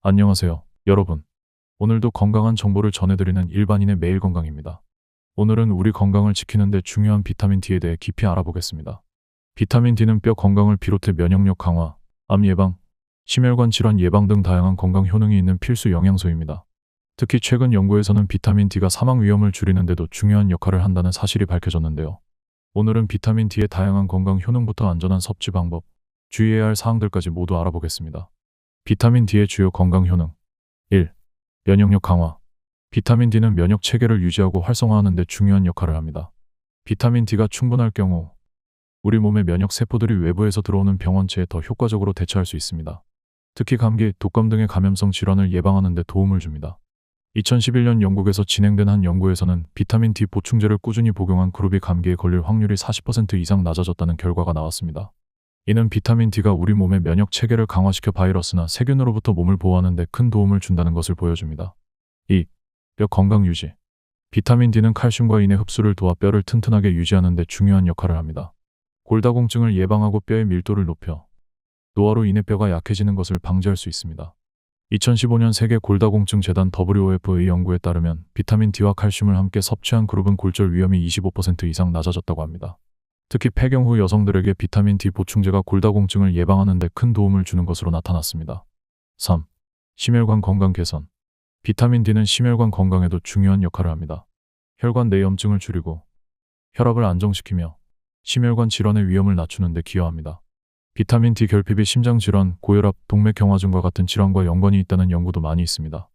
안녕하세요, 여러분. 오늘도 건강한 정보를 전해드리는 일반인의 매일 건강입니다. 오늘은 우리 건강을 지키는 데 중요한 비타민 D에 대해 깊이 알아보겠습니다. 비타민 D는 뼈 건강을 비롯해 면역력 강화, 암 예방, 심혈관 질환 예방 등 다양한 건강 효능이 있는 필수 영양소입니다. 특히 최근 연구에서는 비타민 D가 사망 위험을 줄이는 데도 중요한 역할을 한다는 사실이 밝혀졌는데요. 오늘은 비타민 D의 다양한 건강 효능부터 안전한 섭취 방법, 주의해야 할 사항들까지 모두 알아보겠습니다. 비타민 D의 주요 건강 효능 1. 면역력 강화. 비타민 D는 면역 체계를 유지하고 활성화하는 데 중요한 역할을 합니다. 비타민 D가 충분할 경우 우리 몸의 면역 세포들이 외부에서 들어오는 병원체에 더 효과적으로 대처할 수 있습니다. 특히 감기, 독감 등의 감염성 질환을 예방하는 데 도움을 줍니다. 2011년 영국에서 진행된 한 연구에서는 비타민 D 보충제를 꾸준히 복용한 그룹이 감기에 걸릴 확률이 40% 이상 낮아졌다는 결과가 나왔습니다. 이는 비타민 D가 우리 몸의 면역 체계를 강화시켜 바이러스나 세균으로부터 몸을 보호하는 데 큰 도움을 준다는 것을 보여줍니다. 2. 뼈 건강 유지. 비타민 D는 칼슘과 인의 흡수를 도와 뼈를 튼튼하게 유지하는 데 중요한 역할을 합니다. 골다공증을 예방하고 뼈의 밀도를 높여 노화로 인해 뼈가 약해지는 것을 방지할 수 있습니다. 2015년 세계 골다공증 재단 WOF의 연구에 따르면 비타민 D와 칼슘을 함께 섭취한 그룹은 골절 위험이 25% 이상 낮아졌다고 합니다. 특히 폐경 후 여성들에게 비타민 D 보충제가 골다공증을 예방하는 데 큰 도움을 주는 것으로 나타났습니다. 3. 심혈관 건강 개선. 비타민 D는 심혈관 건강에도 중요한 역할을 합니다. 혈관 내염증을 줄이고 혈압을 안정시키며 심혈관 질환의 위험을 낮추는 데 기여합니다. 비타민 D 결핍이 심장질환, 고혈압, 동맥경화증과 같은 질환과 연관이 있다는 연구도 많이 있습니다.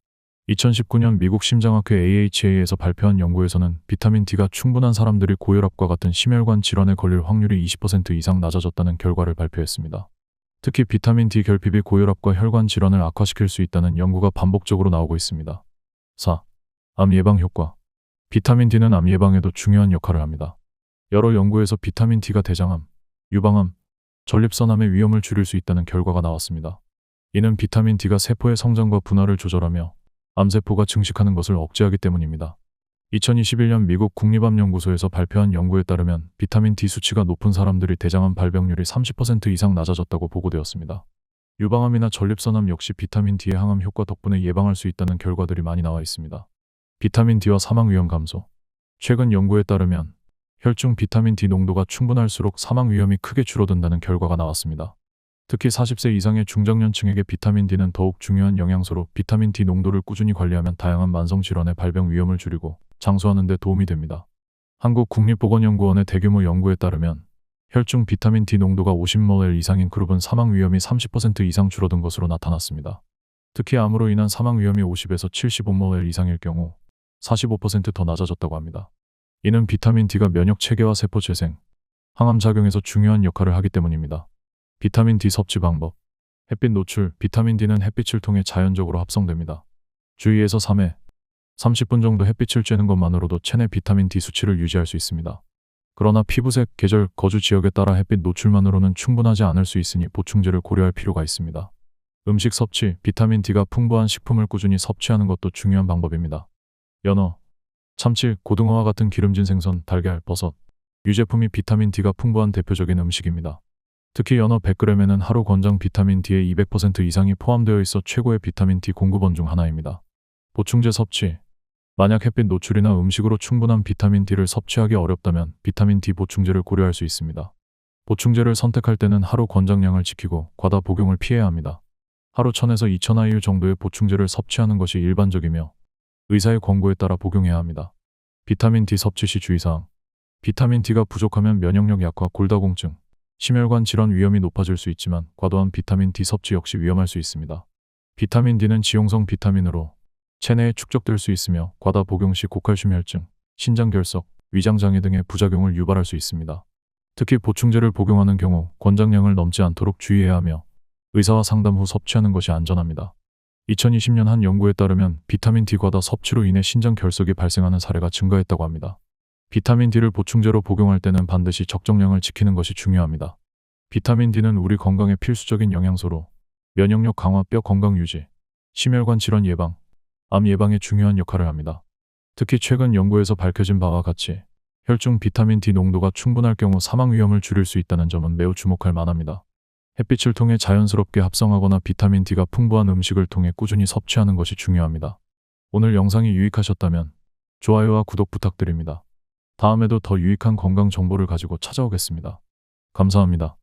2019년 미국 심장학회 AHA에서 발표한 연구에서는 비타민 D가 충분한 사람들이 고혈압과 같은 심혈관 질환에 걸릴 확률이 20% 이상 낮아졌다는 결과를 발표했습니다. 특히 비타민 D 결핍이 고혈압과 혈관 질환을 악화시킬 수 있다는 연구가 반복적으로 나오고 있습니다. 4. 암 예방 효과. 비타민 D는 암 예방에도 중요한 역할을 합니다. 여러 연구에서 비타민 D가 대장암, 유방암, 전립선암의 위험을 줄일 수 있다는 결과가 나왔습니다. 이는 비타민 D가 세포의 성장과 분화를 조절하며 암세포가 증식하는 것을 억제하기 때문입니다. 2021년 미국 국립암연구소에서 발표한 연구에 따르면 비타민 D 수치가 높은 사람들이 대장암 발병률이 30% 이상 낮아졌다고 보고되었습니다. 유방암이나 전립선암 역시 비타민 D의 항암 효과 덕분에 예방할 수 있다는 결과들이 많이 나와 있습니다. 비타민 D와 사망 위험 감소. 최근 연구에 따르면 혈중 비타민 D 농도가 충분할수록 사망 위험이 크게 줄어든다는 결과가 나왔습니다. 특히 40세 이상의 중장년층에게 비타민 D는 더욱 중요한 영양소로 비타민 D 농도를 꾸준히 관리하면 다양한 만성질환의 발병 위험을 줄이고 장수하는 데 도움이 됩니다. 한국국립보건연구원의 대규모 연구에 따르면 혈중 비타민 D 농도가 50mol 이상인 그룹은 사망 위험이 30% 이상 줄어든 것으로 나타났습니다. 특히 암으로 인한 사망 위험이 50에서 75mol 이상일 경우 45% 더 낮아졌다고 합니다. 이는 비타민 D가 면역 체계와 세포 재생, 항암 작용에서 중요한 역할을 하기 때문입니다. 비타민 D 섭취 방법. 햇빛 노출. 비타민 D는 햇빛을 통해 자연적으로 합성됩니다. 주위에서 3회, 30분 정도 햇빛을 쬐는 것만으로도 체내 비타민 D 수치를 유지할 수 있습니다. 그러나 피부색, 계절, 거주 지역에 따라 햇빛 노출만으로는 충분하지 않을 수 있으니 보충제를 고려할 필요가 있습니다. 음식 섭취. 비타민 D가 풍부한 식품을 꾸준히 섭취하는 것도 중요한 방법입니다. 연어, 참치, 고등어와 같은 기름진 생선, 달걀, 버섯, 유제품이 비타민 D가 풍부한 대표적인 음식입니다. 특히 연어 100g에는 하루 권장 비타민 D의 200% 이상이 포함되어 있어 최고의 비타민 D 공급원 중 하나입니다. 보충제 섭취. 만약 햇빛 노출이나 음식으로 충분한 비타민 D를 섭취하기 어렵다면 비타민 D 보충제를 고려할 수 있습니다. 보충제를 선택할 때는 하루 권장량을 지키고 과다 복용을 피해야 합니다. 하루 1000에서 2000IU 정도의 보충제를 섭취하는 것이 일반적이며 의사의 권고에 따라 복용해야 합니다. 비타민 D 섭취 시 주의사항. 비타민 D가 부족하면 면역력 약화, 골다공증, 심혈관 질환 위험이 높아질 수 있지만 과도한 비타민 D 섭취 역시 위험할 수 있습니다. 비타민 D는 지용성 비타민으로 체내에 축적될 수 있으며 과다 복용 시 고칼슘 혈증, 신장 결석, 위장 장애 등의 부작용을 유발할 수 있습니다. 특히 보충제를 복용하는 경우 권장량을 넘지 않도록 주의해야 하며 의사와 상담 후 섭취하는 것이 안전합니다. 2020년 한 연구에 따르면 비타민 D 과다 섭취로 인해 신장 결석이 발생하는 사례가 증가했다고 합니다. 비타민 D를 보충제로 복용할 때는 반드시 적정량을 지키는 것이 중요합니다. 비타민 D는 우리 건강에 필수적인 영양소로 면역력 강화, 뼈 건강 유지, 심혈관 질환 예방, 암 예방에 중요한 역할을 합니다. 특히 최근 연구에서 밝혀진 바와 같이 혈중 비타민 D 농도가 충분할 경우 사망 위험을 줄일 수 있다는 점은 매우 주목할 만합니다. 햇빛을 통해 자연스럽게 합성하거나 비타민 D가 풍부한 음식을 통해 꾸준히 섭취하는 것이 중요합니다. 오늘 영상이 유익하셨다면 좋아요와 구독 부탁드립니다. 다음에도 더 유익한 건강 정보를 가지고 찾아오겠습니다. 감사합니다.